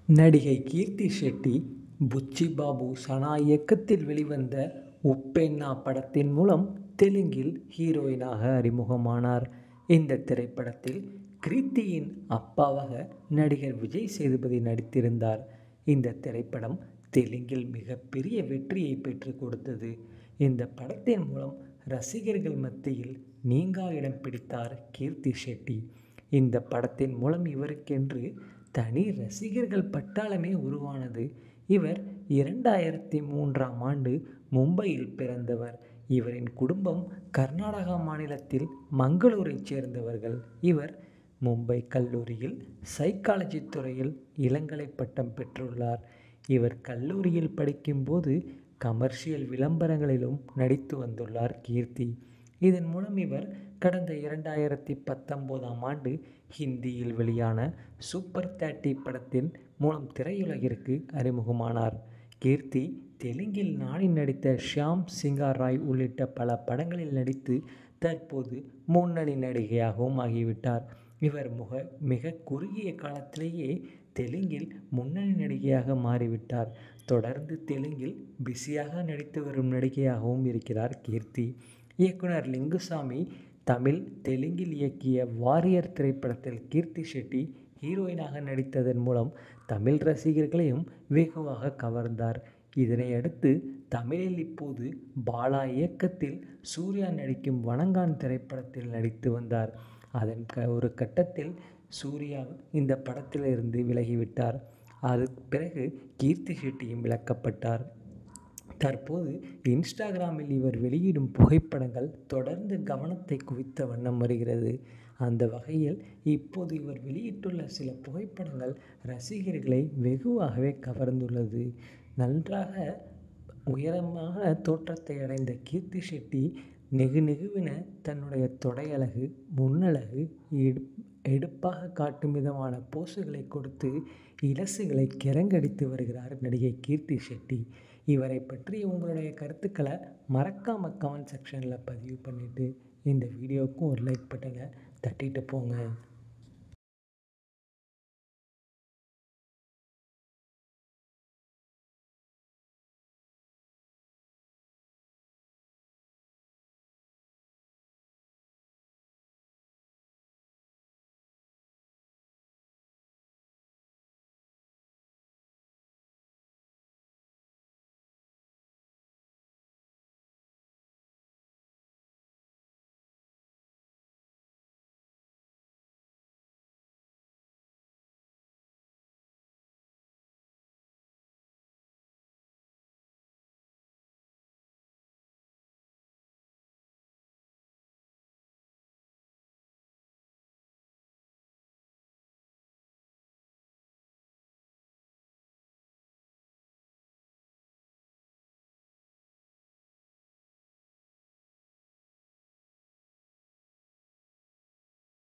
நடிகை கீர்த்தி ஷெட்டி, புச்சி பாபு சனா இயக்கத்தில் வெளிவந்த உப்பென்னா படத்தின் மூலம் தெலுங்கில் ஹீரோயினாக அறிமுகமானார். இந்த திரைப்படத்தில் கிருத்தியின் அப்பாவாக நடிகர் விஜய் சேதுபதி நடித்திருந்தார். இந்த திரைப்படம் தெலுங்கில் மிகப்பெரிய வெற்றியை பெற்றுக் கொடுத்தது. இந்த படத்தின் மூலம் ரசிகர்கள் மத்தியில் நீங்கா இடம் பிடித்தார் கீர்த்தி ஷெட்டி. இந்த படத்தின் மூலம் இவருக்கென்று தனி ரசிகர்கள் பட்டாளமே உருவானது. இவர் 2003ஆம் ஆண்டு மும்பையில் பிறந்தவர். இவரின் குடும்பம் கர்நாடகா மாநிலத்தில் மங்களூரைச் சேர்ந்தவர்கள். இவர் மும்பை கல்லூரியில் சைக்காலஜி துறையில் இளங்கலை பட்டம் பெற்றுள்ளார். இவர் கல்லூரியில் படிக்கும்போது கமர்ஷியல் விளம்பரங்களிலும் நடித்து வந்துள்ளார் கீர்த்தி. இதன் மூலம் இவர் கடந்த 2019ஆம் ஆண்டு ஹிந்தியில் வெளியான சூப்பர் 30 படத்தின் மூலம் திரையுலகிற்கு அறிமுகமானார். கீர்த்தி தெலுங்கில் நானி நடித்த ஷியாம் சிங்கார் ராய் உள்ளிட்ட பல படங்களில் நடித்து தற்போது முன்னணி நடிகையாகவும் ஆகிவிட்டார். இவர் மிக குறுகிய காலத்திலேயே தெலுங்கில் முன்னணி நடிகையாக மாறிவிட்டார். தொடர்ந்து தெலுங்கில் பிஸியாக நடித்து வரும் நடிகையாகவும் இருக்கிறார் கீர்த்தி. இயக்குனர் லிங்குசாமி தமிழ், தெலுங்கில் இயக்கிய வாரியர் திரைப்படத்தில் கீர்த்தி ஷெட்டி ஹீரோயினாக நடித்ததன் மூலம் தமிழ் ரசிகர்களையும் வெகுவாக கவர்ந்தார். இதனையடுத்து தமிழில் இப்போது பாலா இயக்கத்தில் சூர்யா நடிக்கும் வணங்கான் திரைப்படத்தில் நடித்து வந்தார். அதன் ஒரு கட்டத்தில் சூர்யா இந்த படத்திலிருந்து விலகிவிட்டார். அதற்கு பிறகு கீர்த்தி ஷெட்டியும் விலக்கப்பட்டார். தற்போது இன்ஸ்டாகிராமில் இவர் வெளியிடும் புகைப்படங்கள் தொடர்ந்து கவனத்தை குவித்த வண்ணம் வருகிறது. அந்த வகையில் இப்போது இவர் வெளியிட்டுள்ள சில புகைப்படங்கள் ரசிகர்களை வெகுவாகவே கவர்ந்துள்ளது. நன்றாக உயரமான தோற்றத்தை அடைந்த கீர்த்தி ஷெட்டி நெகுநெகுவென தன்னுடைய தொடையழகு, முன்னழகு, எடுப்பாக காட்டும் விதமான போஸுகளை கொடுத்து இளசுகளை கிறங்கடித்து வருகிறார் நடிகை கீர்த்தி ஷெட்டி. இவரை பற்றி உங்களுடைய கருத்துக்களை மறக்காமல் கமெண்ட் செக்ஷனில் பதிவு பண்ணிவிட்டு இந்த வீடியோவுக்கும் ஒரு லைக் பட்டனை தட்டிட்டு போங்க.